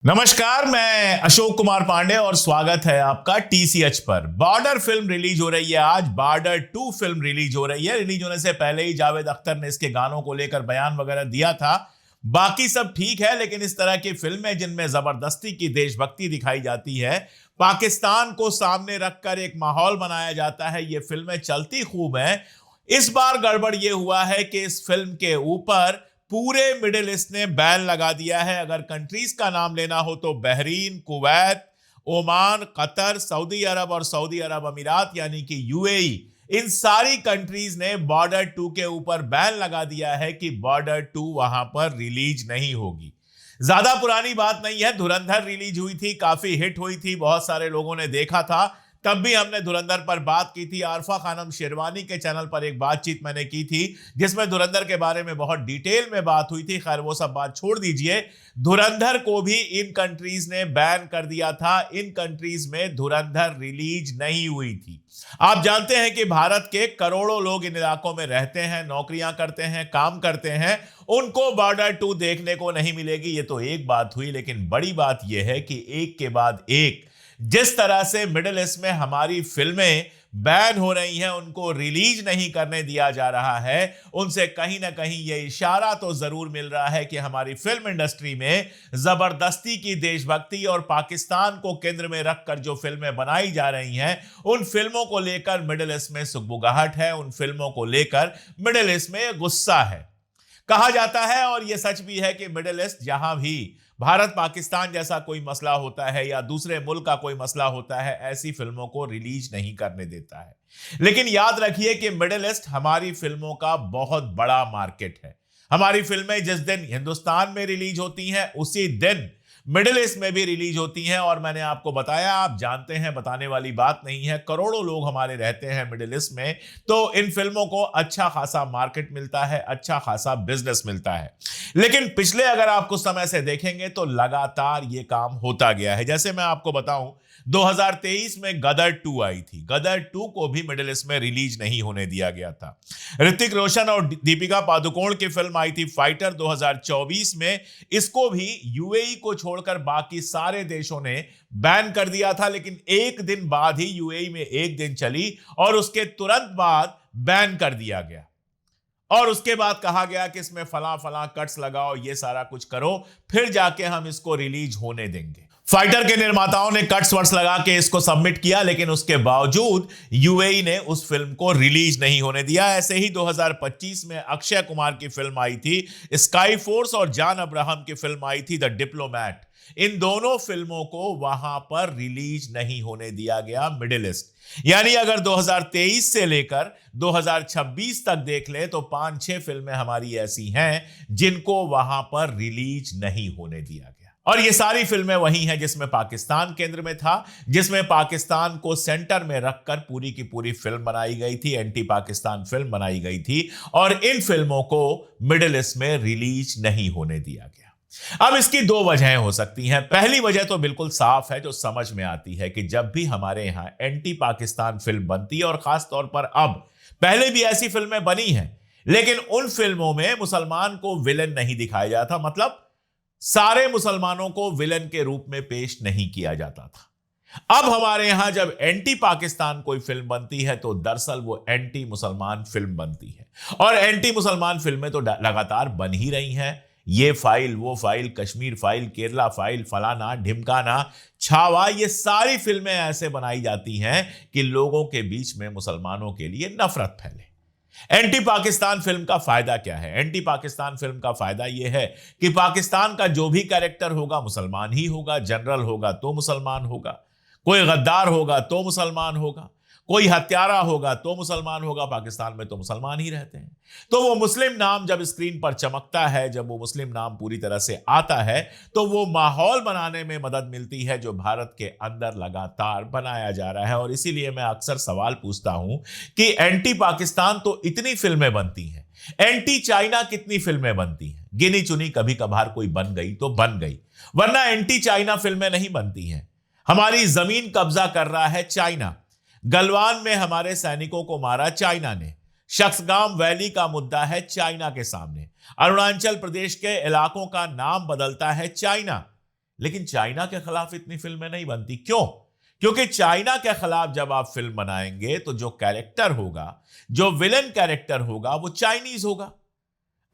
नमस्कार, मैं अशोक कुमार पांडे और स्वागत है आपका टीसीएच पर। बॉर्डर फिल्म रिलीज हो रही है आज। बॉर्डर 2 फिल्म रिलीज हो रही है। रिलीज होने से पहले ही जावेद अख्तर ने इसके गानों को लेकर बयान वगैरह दिया था। बाकी सब ठीक है, लेकिन इस तरह की फिल्में जिनमें जबरदस्ती की देशभक्ति दिखाई जाती है, पाकिस्तान को सामने रखकर एक माहौल बनाया जाता है, ये फिल्में चलती खूब हैं। इस बार गड़बड़ ये हुआ है कि इस फिल्म के ऊपर पूरे मिडिल ईस्ट ने बैन लगा दिया है। अगर कंट्रीज का नाम लेना हो तो Bahrain, Kuwait, Oman, Qatar, Saudi Arabia और सऊदी अरब अमीरात यानी कि यूएई, इन सारी कंट्रीज ने बॉर्डर 2 के ऊपर बैन लगा दिया है कि बॉर्डर 2 वहां पर रिलीज नहीं होगी। ज्यादा पुरानी बात नहीं है, धुरंधर रिलीज हुई थी, काफी हिट हुई थी, बहुत सारे लोगों ने देखा था। तब भी हमने धुरंधर पर बात की थी। आरफा खानम शेरवानी के चैनल पर एक बातचीत मैंने की थी जिसमें धुरंधर के बारे में बहुत डिटेल में बात हुई थी। खैर, वो सब बात छोड़ दीजिए। धुरंधर को भी इन कंट्रीज ने बैन कर दिया था। इन कंट्रीज में धुरंधर रिलीज नहीं हुई थी। आप जानते हैं कि भारत के करोड़ों लोग इन इलाकों में रहते हैं, नौकरियां करते हैं, काम करते हैं। उनको बॉर्डर 2 देखने को नहीं मिलेगी। ये तो एक बात हुई, लेकिन बड़ी बात यह है कि एक के बाद एक जिस तरह से मिडिल ईस्ट में हमारी फिल्में बैन हो रही हैं, उनको रिलीज नहीं करने दिया जा रहा है, उनसे कहीं ना कहीं यह इशारा तो जरूर मिल रहा है कि हमारी फिल्म इंडस्ट्री में जबरदस्ती की देशभक्ति और पाकिस्तान को केंद्र में रखकर जो फिल्में बनाई जा रही हैं, उन फिल्मों को लेकर मिडिल ईस्ट में सुगबुगाहट है। उन फिल्मों को लेकर मिडिल ईस्ट में गुस्सा है। कहा जाता है, और यह सच भी है, कि मिडिल ईस्ट जहां भी भारत पाकिस्तान जैसा कोई मसला होता है या दूसरे मुल्क का कोई मसला होता है, ऐसी फिल्मों को रिलीज नहीं करने देता है। लेकिन याद रखिए कि मिडिल ईस्ट हमारी फिल्मों का बहुत बड़ा मार्केट है। हमारी फिल्में जिस दिन हिंदुस्तान में रिलीज होती हैं, उसी दिन मिडिल ईस्ट में भी रिलीज होती हैं। और मैंने आपको बताया, आप जानते हैं, बताने वाली बात नहीं है, करोड़ों लोग हमारे रहते हैं मिडिल ईस्ट में, तो इन फिल्मों को अच्छा खासा मार्केट मिलता है, अच्छा खासा बिजनेस मिलता है। लेकिन पिछले अगर आप कुछ समय से देखेंगे तो लगातार ये काम होता गया है। जैसे मैं आपको बताऊं, 2023 में गदर 2 आई थी। गदर 2 को भी मिडिल ईस्ट में रिलीज नहीं होने दिया गया था। ऋतिक रोशन और दीपिका पादुकोण की फिल्म आई थी फाइटर 2024 में। इसको भी यूएई को छोड़कर बाकी सारे देशों ने बैन कर दिया था, लेकिन एक दिन बाद ही यूएई में एक दिन चली और उसके तुरंत बाद बैन कर दिया गया। और उसके बाद कहा गया कि इसमें फला फला कट्स लगाओ, ये सारा कुछ करो, फिर जाके हम इसको रिलीज होने देंगे। फाइटर के निर्माताओं ने कट्स वर्ड्स लगा के इसको सबमिट किया, लेकिन उसके बावजूद यूएई ने उस फिल्म को रिलीज नहीं होने दिया। ऐसे ही 2025 में अक्षय कुमार की फिल्म आई थी स्काई फोर्स और जॉन अब्राहम की फिल्म आई थी द डिप्लोमैट। इन दोनों फिल्मों को वहां पर रिलीज नहीं होने दिया गया मिडिल ईस्ट। यानी अगर 2023 से लेकर 2026 तक देख ले तो 5-6 फिल्में हमारी ऐसी हैं जिनको वहां पर रिलीज नहीं होने दिया गया। और ये सारी फिल्में वही हैं जिसमें पाकिस्तान केंद्र में था, जिसमें पाकिस्तान को सेंटर में रखकर पूरी की पूरी फिल्म बनाई गई थी, एंटी पाकिस्तान फिल्म बनाई गई थी। और इन फिल्मों को मिडिल ईस्ट में रिलीज नहीं होने दिया गया। अब इसकी दो वजहें हो सकती हैं। पहली वजह तो बिल्कुल साफ है, जो समझ में आती है कि जब भी हमारे यहां एंटी पाकिस्तान फिल्म बनती है, और खास तौर पर अब, पहले भी ऐसी फिल्में बनी हैं, लेकिन उन फिल्मों में मुसलमान को विलेन नहीं दिखाया जाता। मतलब सारे मुसलमानों को विलेन के रूप में पेश नहीं किया जाता था। अब हमारे यहां जब एंटी पाकिस्तान कोई फिल्म बनती है तो दरअसल वो एंटी मुसलमान फिल्म बनती है। और एंटी मुसलमान फिल्में तो लगातार बन ही रही हैं। ये फाइल, वो file, Kashmir file, Kerala file, फलाना ढिमकाना, छावा, ये सारी फिल्में ऐसे बनाई जाती हैं कि लोगों के बीच में मुसलमानों के लिए नफरत फैले। एंटी पाकिस्तान फिल्म का फायदा क्या है? एंटी पाकिस्तान फिल्म का फायदा यह है कि पाकिस्तान का जो भी कैरेक्टर होगा मुसलमान ही होगा। जनरल होगा तो मुसलमान होगा, कोई गद्दार होगा तो मुसलमान होगा, कोई हत्यारा होगा तो मुसलमान होगा। पाकिस्तान में तो मुसलमान ही रहते हैं। तो वो मुस्लिम नाम जब स्क्रीन पर चमकता है, जब वो मुस्लिम नाम पूरी तरह से आता है, तो वो माहौल बनाने में मदद मिलती है जो भारत के अंदर लगातार बनाया जा रहा है। और इसीलिए मैं अक्सर सवाल पूछता हूं कि एंटी पाकिस्तान तो इतनी फिल्में बनती हैं, एंटी चाइना कितनी फिल्में बनती हैं? गिनी चुनी कभी कभार कोई बन गई तो बन गई, वरना एंटी चाइना फिल्में नहीं बनती हैं। हमारी जमीन कब्जा कर रहा है चाइना। गलवान में हमारे सैनिकों को मारा चाइना ने। शख्सगाम वैली का मुद्दा है चाइना के सामने। अरुणाचल प्रदेश के इलाकों का नाम बदलता है चाइना। लेकिन चाइना के खिलाफ इतनी फिल्में नहीं बनती। क्यों? क्योंकि चाइना के खिलाफ जब आप फिल्म बनाएंगे तो जो कैरेक्टर होगा, जो विलन कैरेक्टर होगा, वो चाइनीज होगा।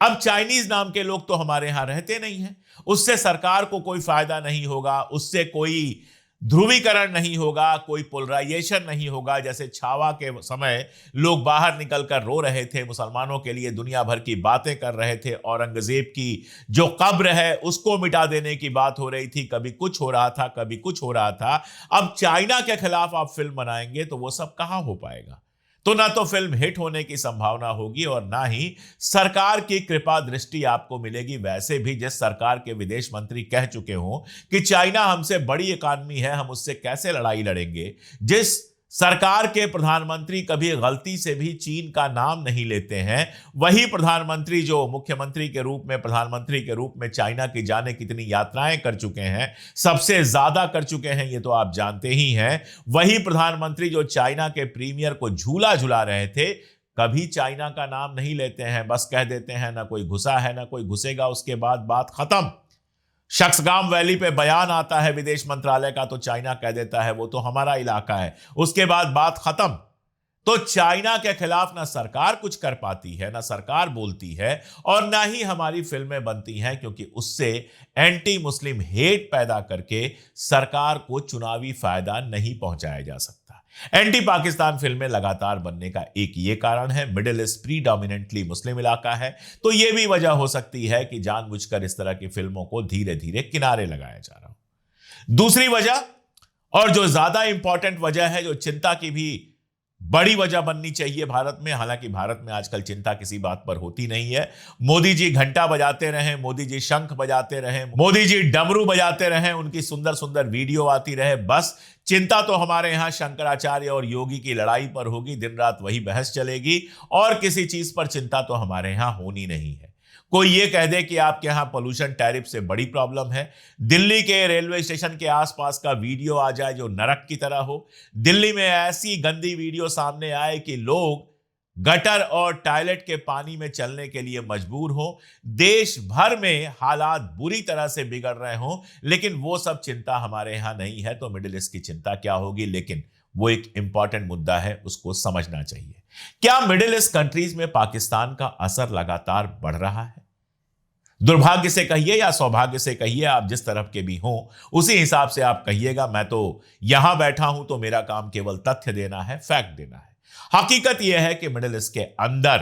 अब चाइनीज नाम के लोग तो हमारे यहां रहते नहीं हैं, उससे सरकार को कोई फायदा नहीं होगा, उससे कोई ध्रुवीकरण नहीं होगा, कोई पोलराइजेशन नहीं होगा। जैसे छावा के समय लोग बाहर निकलकर रो रहे थे, मुसलमानों के लिए दुनिया भर की बातें कर रहे थे, औरंगजेब की जो कब्र है उसको मिटा देने की बात हो रही थी, कभी कुछ हो रहा था, कभी कुछ हो रहा था। अब चाइना के खिलाफ आप फिल्म बनाएंगे तो वो सब कहां हो पाएगा? तो ना तो फिल्म हिट होने की संभावना होगी और ना ही सरकार की कृपा दृष्टि आपको मिलेगी। वैसे भी जिस सरकार के विदेश मंत्री कह चुके हों कि चाइना हमसे बड़ी इकॉनमी है, हम उससे कैसे लड़ाई लड़ेंगे, जिस सरकार के प्रधानमंत्री कभी गलती से भी चीन का नाम नहीं लेते हैं, वही प्रधानमंत्री जो मुख्यमंत्री के रूप में, प्रधानमंत्री के रूप में चाइना की जाने कितनी यात्राएं कर चुके हैं, सबसे ज्यादा कर चुके हैं, ये तो आप जानते ही हैं। वही प्रधानमंत्री जो चाइना के प्रीमियर को झूला झुला रहे थे, कभी चाइना का नाम नहीं लेते हैं, बस कह देते हैं ना कोई घुसा है ना कोई घुसेगा, उसके बाद बात खत्म। शक्सगाम वैली पे बयान आता है विदेश मंत्रालय का तो चाइना कह देता है वो तो हमारा इलाका है, उसके बाद बात खत्म। तो चाइना के खिलाफ ना सरकार कुछ कर पाती है, ना सरकार बोलती है, और ना ही हमारी फिल्में बनती हैं, क्योंकि उससे एंटी मुस्लिम हेट पैदा करके सरकार को चुनावी फायदा नहीं पहुंचाया जा सकता। एंटी पाकिस्तान फिल्में लगातार बनने का एक ये कारण है, मिडिल ईस्ट प्रीडोमिनेंटली मुस्लिम इलाका है, तो ये भी वजह हो सकती है कि जानबूझकर इस तरह की फिल्मों को धीरे धीरे किनारे लगाया जा रहा हो। दूसरी वजह, और जो ज्यादा इंपॉर्टेंट वजह है, जो चिंता की भी बड़ी वजह बननी चाहिए भारत में, हालांकि भारत में आजकल चिंता किसी बात पर होती नहीं है। मोदी जी घंटा बजाते रहें, मोदी जी शंख बजाते रहें, मोदी जी डमरू बजाते रहें, उनकी सुंदर सुंदर वीडियो आती रहे, बस चिंता तो हमारे यहां शंकराचार्य और योगी की लड़ाई पर होगी, दिन रात वही बहस चलेगी, और किसी चीज पर चिंता तो हमारे यहां होनी नहीं है। कोई ये कह दे कि आपके यहां पोल्यूशन टैरिफ से बड़ी प्रॉब्लम है, दिल्ली के रेलवे स्टेशन के आसपास का वीडियो आ जाए जो नरक की तरह हो, दिल्ली में ऐसी गंदी वीडियो सामने आए कि लोग गटर और टॉयलेट के पानी में चलने के लिए मजबूर हो, देश भर में हालात बुरी तरह से बिगड़ रहे हो, लेकिन वो सब चिंता हमारे यहां नहीं है, तो मिडिल ईस्ट की चिंता क्या होगी? लेकिन वो एक इंपॉर्टेंट मुद्दा है, उसको समझना चाहिए। क्या मिडिल ईस्ट कंट्रीज में पाकिस्तान का असर लगातार बढ़ रहा है? दुर्भाग्य से कहिए या सौभाग्य से कहिए, आप जिस तरफ के भी हों उसी हिसाब से आप कहिएगा। मैं तो यहां बैठा हूं तो मेरा काम केवल तथ्य देना है, फैक्ट देना है। हकीकत यह है कि मिडिल ईस्ट के अंदर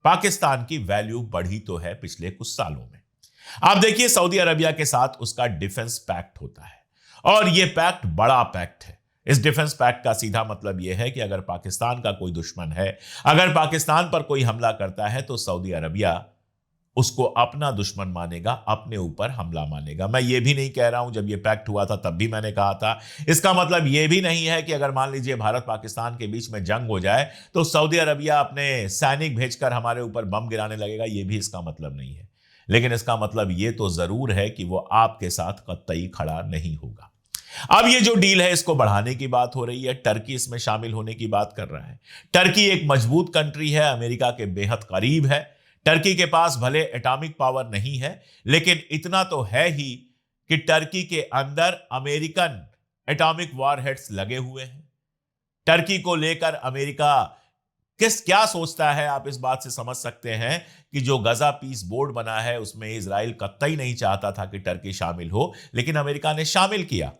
पाकिस्तान की वैल्यू बढ़ी तो है पिछले कुछ सालों में। आप देखिए, सऊदी अरबिया के साथ उसका डिफेंस पैक्ट होता है, और यह पैक्ट बड़ा पैक्ट है। इस डिफेंस पैक्ट का सीधा मतलब यह है कि अगर पाकिस्तान का कोई दुश्मन है, अगर पाकिस्तान पर कोई हमला करता है, तो सऊदी अरबिया उसको अपना दुश्मन मानेगा, अपने ऊपर हमला मानेगा। मैं ये भी नहीं कह रहा हूं, जब ये पैक्ट हुआ था तब भी मैंने कहा था, इसका मतलब ये भी नहीं है कि अगर मान लीजिए भारत पाकिस्तान के बीच में जंग हो जाए तो सऊदी अरबिया अपने सैनिक भेजकर हमारे ऊपर बम गिराने लगेगा, ये भी इसका मतलब नहीं है। लेकिन इसका मतलब ये तो जरूर है कि वो आपके साथ कतई खड़ा नहीं होगा। अब ये जो डील है, इसको बढ़ाने की बात हो रही है, टर्की इसमें शामिल होने की बात कर रहा है। टर्की एक मजबूत कंट्री है, अमेरिका के बेहद करीब है। टर्की के पास भले एटॉमिक पावर नहीं है, लेकिन इतना तो है ही कि टर्की के अंदर अमेरिकन एटॉमिक वॉरहेड्स लगे हुए हैं। टर्की को लेकर अमेरिका क्या सोचता है, आप इस बात से समझ सकते हैं कि जो गजा पीस बोर्ड बना है उसमें इजराइल कतई नहीं चाहता था कि टर्की शामिल हो, लेकिन अमेरिका ने शामिल किया।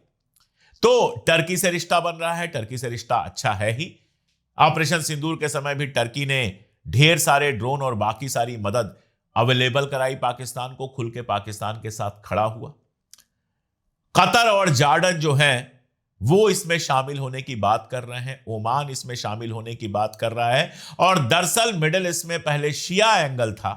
तो टर्की से रिश्ता बन रहा है, टर्की से रिश्ता अच्छा है ही। ऑपरेशन सिंदूर के समय भी टर्की ने ढेर सारे ड्रोन और बाकी सारी मदद अवेलेबल कराई पाकिस्तान को, खुल के पाकिस्तान के साथ खड़ा हुआ। कतर और जॉर्डन जो हैं वो इसमें शामिल होने की बात कर रहे हैं, ओमान इसमें शामिल होने की बात कर रहा है। और दरअसल मिडिल ईस्ट में पहले शिया एंगल था,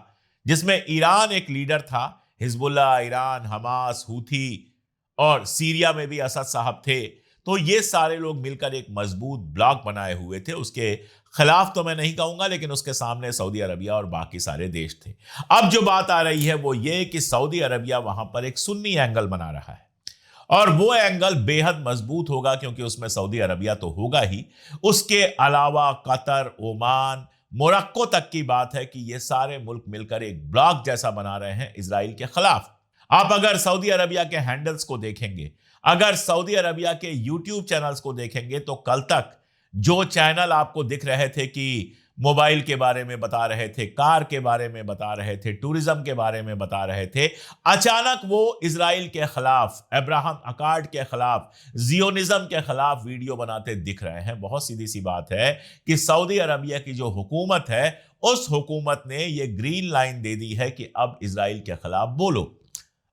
जिसमें ईरान एक लीडर था, हिजबुल्लाह, ईरान, हमास, हूथी, और सीरिया में भी असद साहब थे। तो ये सारे लोग मिलकर एक मजबूत ब्लॉक बनाए हुए थे। उसके खिलाफ तो मैं नहीं कहूंगा, लेकिन उसके सामने सऊदी अरबिया और बाकी सारे देश थे। अब जो बात आ रही है वो ये कि सऊदी अरबिया वहां पर एक सुन्नी एंगल बना रहा है, और वो एंगल बेहद मजबूत होगा, क्योंकि उसमें सऊदी अरबिया तो होगा ही, उसके अलावा कतर, ओमान, मोरक्को तक की बात है कि ये सारे मुल्क मिलकर एक ब्लॉक जैसा बना रहे हैं इजराइल के खिलाफ। आप अगर सऊदी अरबिया के हैंडल्स को देखेंगे, अगर सऊदी अरबिया के यूट्यूब चैनल्स को देखेंगे, तो कल तक जो चैनल आपको दिख रहे थे कि मोबाइल के बारे में बता रहे थे, कार के बारे में बता रहे थे, टूरिज्म के बारे में बता रहे थे, अचानक वो इजराइल के खिलाफ, अब्राहम अकॉर्ड के खिलाफ, जियोनिज्म के खिलाफ वीडियो बनाते दिख रहे हैं। बहुत सीधी सी बात है कि सऊदी अरबिया की जो हुकूमत है, उस हुकूमत ने ये ग्रीन लाइन दे दी है कि अब इजराइल के खिलाफ बोलो।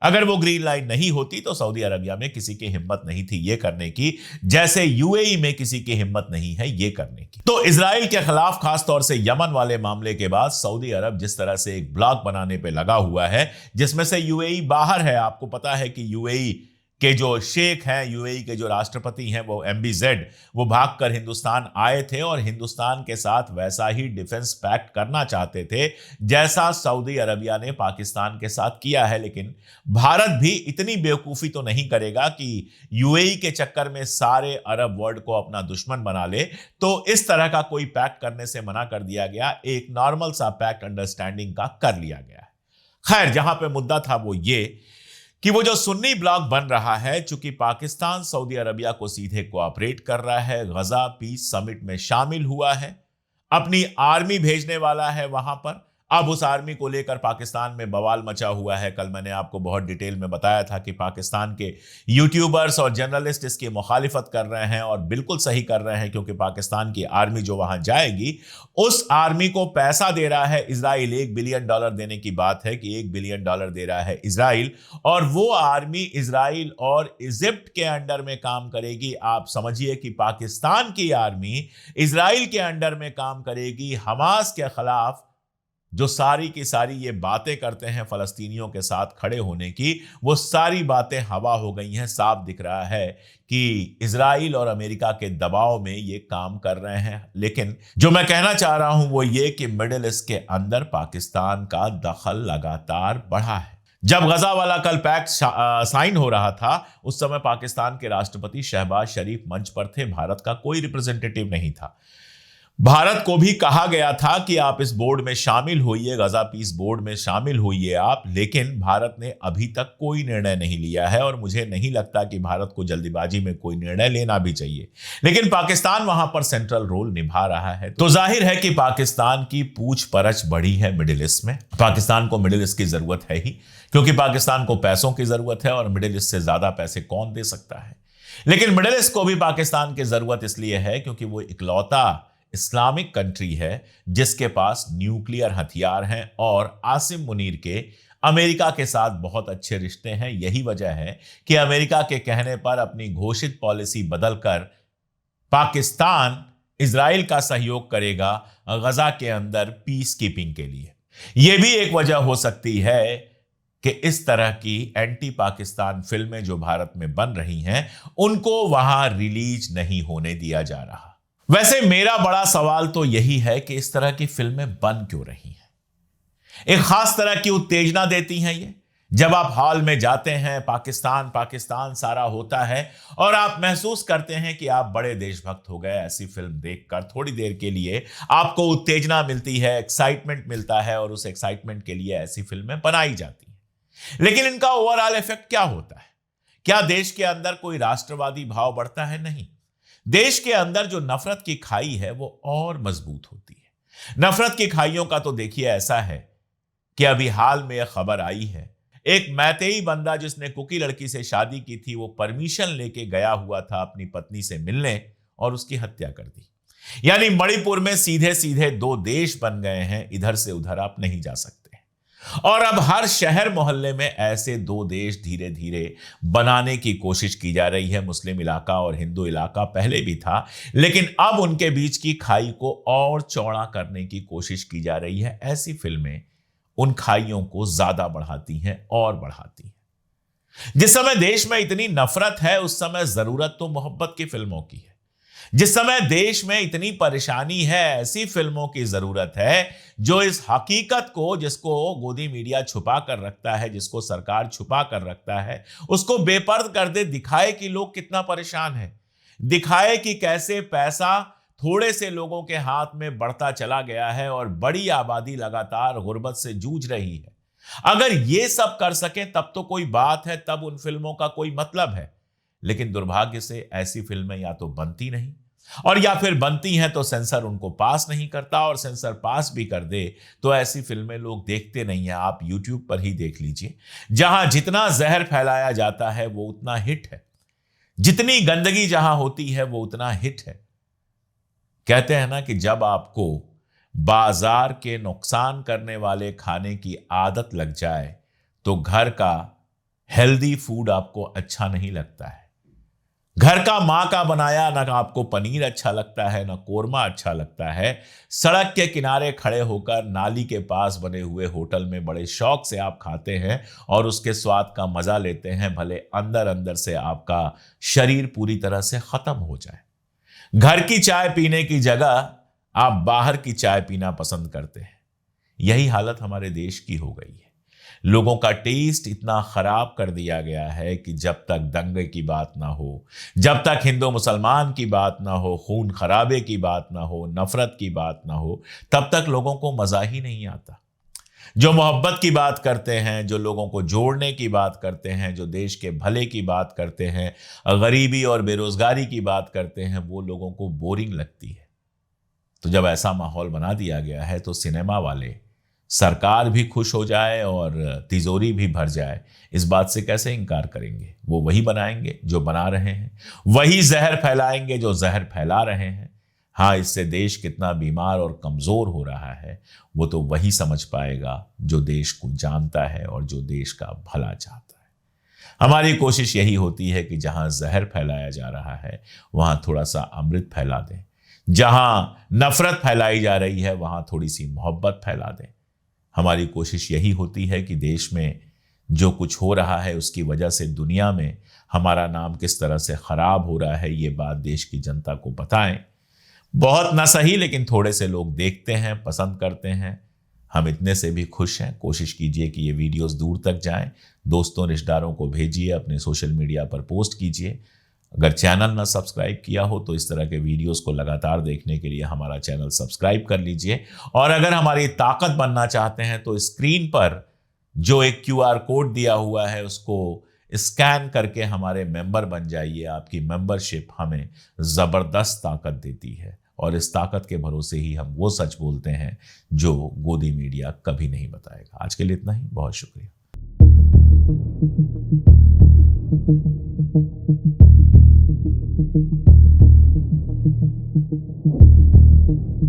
अगर वो ग्रीन लाइन नहीं होती तो सऊदी अरबिया में किसी की हिम्मत नहीं थी ये करने की, जैसे यूएई में किसी की हिम्मत नहीं है ये करने की। तो इजराइल के खिलाफ, खासतौर से यमन वाले मामले के बाद, सऊदी अरब जिस तरह से एक ब्लॉक बनाने पे लगा हुआ है, जिसमें से यूएई बाहर है। आपको पता है कि यूएई के जो शेख हैं, यूएई के जो राष्ट्रपति हैं, वो एमबीजेड, वो भागकर हिंदुस्तान आए थे और हिंदुस्तान के साथ वैसा ही डिफेंस पैक्ट करना चाहते थे जैसा सऊदी अरबिया ने पाकिस्तान के साथ किया है। लेकिन भारत भी इतनी बेवकूफ़ी तो नहीं करेगा कि यूएई के चक्कर में सारे अरब वर्ल्ड को अपना दुश्मन बना ले। तो इस तरह का कोई पैक्ट करने से मना कर दिया गया, एक नॉर्मल सा पैक्ट अंडरस्टैंडिंग का कर लिया गया। खैर, जहां पे मुद्दा था वो ये कि वो जो सुन्नी ब्लॉक बन रहा है, चूंकि पाकिस्तान सऊदी अरबिया को सीधे कोऑपरेट कर रहा है, गजा पीस समिट में शामिल हुआ है, अपनी आर्मी भेजने वाला है वहां पर। अब उस आर्मी को लेकर पाकिस्तान में बवाल मचा हुआ है। कल मैंने आपको बहुत डिटेल में बताया था कि पाकिस्तान के यूट्यूबर्स और जर्नलिस्ट इसकी मुखालिफत कर रहे हैं, और बिल्कुल सही कर रहे हैं, क्योंकि पाकिस्तान की आर्मी जो वहां जाएगी, उस आर्मी को पैसा दे रहा है इजराइल। $1 बिलियन देने की बात है कि $1 बिलियन दे रहा है इजराइल, और वो आर्मी इजराइल और इजिप्ट के अंडर में काम करेगी। आप समझिए कि पाकिस्तान की आर्मी इजराइल के अंडर में काम करेगी, हमास के खिलाफ जो सारी की सारी ये बातें करते हैं फलस्तीनियों के साथ खड़े होने की, वो सारी बातें हवा हो गई हैं। साफ दिख रहा है कि इजराइल और अमेरिका के दबाव में ये काम कर रहे हैं। लेकिन जो मैं कहना चाह रहा हूं वो ये कि मिडिल ईस्ट के अंदर पाकिस्तान का दखल लगातार बढ़ा है। जब गजा वाला कल पैक्ट साइन हो रहा था, उस समय पाकिस्तान के राष्ट्रपति शहबाज शरीफ मंच पर थे, भारत का कोई रिप्रेजेंटेटिव नहीं था। भारत को भी कहा गया था कि आप इस बोर्ड में शामिल होइए, गजा पीस बोर्ड में शामिल होइए आप, लेकिन भारत ने अभी तक कोई निर्णय नहीं लिया है, और मुझे नहीं लगता कि भारत को जल्दीबाजी में कोई निर्णय लेना भी चाहिए। लेकिन पाकिस्तान वहां पर सेंट्रल रोल निभा रहा है, तो जाहिर है कि पाकिस्तान की पूछपरछ बढ़ी है मिडिल ईस्ट में। पाकिस्तान को मिडिल ईस्ट की जरूरत है ही, क्योंकि पाकिस्तान को पैसों की जरूरत है, और मिडिल ईस्ट से ज्यादा पैसे कौन दे सकता है। लेकिन मिडिल ईस्ट को भी पाकिस्तान की जरूरत इसलिए है क्योंकि वो इकलौता इस्लामिक कंट्री है जिसके पास न्यूक्लियर हथियार हैं, और आसिम मुनीर के अमेरिका के साथ बहुत अच्छे रिश्ते हैं। यही वजह है कि अमेरिका के कहने पर अपनी घोषित पॉलिसी बदलकर पाकिस्तान इजराइल का सहयोग करेगा गजा के अंदर पीस कीपिंग के लिए। यह भी एक वजह हो सकती है कि इस तरह की एंटी पाकिस्तान फिल्में जो भारत में बन रही हैं, उनको वहां रिलीज नहीं होने दिया जा रहा। वैसे मेरा बड़ा सवाल तो यही है कि इस तरह की फिल्में बन क्यों रही हैं? एक खास तरह की उत्तेजना देती हैं ये। जब आप हॉल में जाते हैं, पाकिस्तान पाकिस्तान सारा होता है, और आप महसूस करते हैं कि आप बड़े देशभक्त हो गए ऐसी फिल्म देखकर। थोड़ी देर के लिए आपको उत्तेजना मिलती है, एक्साइटमेंट मिलता है, और उस एक्साइटमेंट के लिए ऐसी फिल्में बनाई जाती हैं। लेकिन इनका ओवरऑल इफेक्ट क्या होता है? क्या देश के अंदर कोई राष्ट्रवादी भाव बढ़ता है? नहीं। देश के अंदर जो नफरत की खाई है वो और मजबूत होती है। नफरत की खाइयों का तो देखिए ऐसा है कि अभी हाल में यह खबर आई है, एक मैतेई बंदा जिसने कुकी लड़की से शादी की थी, वो परमिशन लेके गया हुआ था अपनी पत्नी से मिलने, और उसकी हत्या कर दी। यानी मणिपुर में सीधे सीधे दो देश बन गए हैं, इधर से उधर आप नहीं जा सकते। और अब हर शहर मोहल्ले में ऐसे दो देश धीरे धीरे बनाने की कोशिश की जा रही है। मुस्लिम इलाका और हिंदू इलाका पहले भी था, लेकिन अब उनके बीच की खाई को और चौड़ा करने की कोशिश की जा रही है। ऐसी फिल्में उन खाइयों को ज्यादा बढ़ाती हैं और बढ़ाती हैं। जिस समय देश में इतनी नफरत है, उस समय जरूरत तो मोहब्बत की फिल्मों की है। जिस समय देश में इतनी परेशानी है, ऐसी फिल्मों की जरूरत है जो इस हकीकत को, जिसको गोदी मीडिया छुपा कर रखता है, जिसको सरकार छुपा कर रखता है, उसको बेपर्द कर दे, दिखाए कि लोग कितना परेशान है, दिखाए कि कैसे पैसा थोड़े से लोगों के हाथ में बढ़ता चला गया है और बड़ी आबादी लगातार गुर्बत से जूझ रही है। अगर ये सब कर सके तब तो कोई बात है, तब उन फिल्मों का कोई मतलब है। लेकिन दुर्भाग्य से ऐसी फिल्में या तो बनती नहीं, और या फिर बनती हैं तो सेंसर उनको पास नहीं करता, और सेंसर पास भी कर दे तो ऐसी फिल्में लोग देखते नहीं हैं। आप यूट्यूब पर ही देख लीजिए, जहां जितना जहर फैलाया जाता है वो उतना हिट है, जितनी गंदगी जहां होती है वो उतना हिट है। कहते हैं ना कि जब आपको बाजार के नुकसान करने वाले खाने की आदत लग जाए तो घर का हेल्दी फूड आपको अच्छा नहीं लगता है। घर का मां का बनाया ना आपको पनीर अच्छा लगता है, ना कोरमा अच्छा लगता है। सड़क के किनारे खड़े होकर नाली के पास बने हुए होटल में बड़े शौक से आप खाते हैं और उसके स्वाद का मजा लेते हैं, भले अंदर अंदर से आपका शरीर पूरी तरह से खत्म हो जाए। घर की चाय पीने की जगह आप बाहर की चाय पीना पसंद करते हैं। यही हालत हमारे देश की हो गई है। लोगों का टेस्ट इतना खराब कर दिया गया है कि जब तक दंगे की बात ना हो, जब तक हिंदू मुसलमान की बात ना हो, खून खराबे की बात ना हो, नफरत की बात ना हो, तब तक लोगों को मजा ही नहीं आता। जो मोहब्बत की बात करते हैं, जो लोगों को जोड़ने की बात करते हैं, जो देश के भले की बात करते हैं, गरीबी और बेरोजगारी की बात करते हैं, वो लोगों को बोरिंग लगती है। तो जब ऐसा माहौल बना दिया गया है तो सिनेमा वाले, सरकार भी खुश हो जाए और तिजोरी भी भर जाए, इस बात से कैसे इनकार करेंगे। वो वही बनाएंगे जो बना रहे हैं, वही जहर फैलाएंगे जो जहर फैला रहे हैं। हाँ, इससे देश कितना बीमार और कमजोर हो रहा है वो तो वही समझ पाएगा जो देश को जानता है और जो देश का भला चाहता है। हमारी कोशिश यही होती है कि जहां जहर फैलाया जा रहा है वहां थोड़ा सा अमृत फैला दें, जहां नफरत फैलाई जा रही है वहां थोड़ी सी मोहब्बत फैला दें। हमारी कोशिश यही होती है कि देश में जो कुछ हो रहा है उसकी वजह से दुनिया में हमारा नाम किस तरह से खराब हो रहा है, ये बात देश की जनता को बताएं। बहुत ना सही, लेकिन थोड़े से लोग देखते हैं, पसंद करते हैं। हम इतने से भी खुश हैं। कोशिश कीजिए कि ये वीडियोस दूर तक जाएं, दोस्तों रिश्तेदारों को भेजिए, अपने सोशल मीडिया पर पोस्ट कीजिए। अगर चैनल ना सब्सक्राइब किया हो तो इस तरह के वीडियोस को लगातार देखने के लिए हमारा चैनल सब्सक्राइब कर लीजिए। और अगर हमारी ताकत बनना चाहते हैं तो स्क्रीन पर जो एक QR कोड दिया हुआ है उसको स्कैन करके हमारे मेंबर बन जाइए। आपकी मेंबरशिप हमें ज़बरदस्त ताकत देती है और इस ताकत के भरोसे ही हम वो सच बोलते हैं जो गोदी मीडिया कभी नहीं बताएगा। आज के लिए इतना ही, बहुत शुक्रिया। Thank you.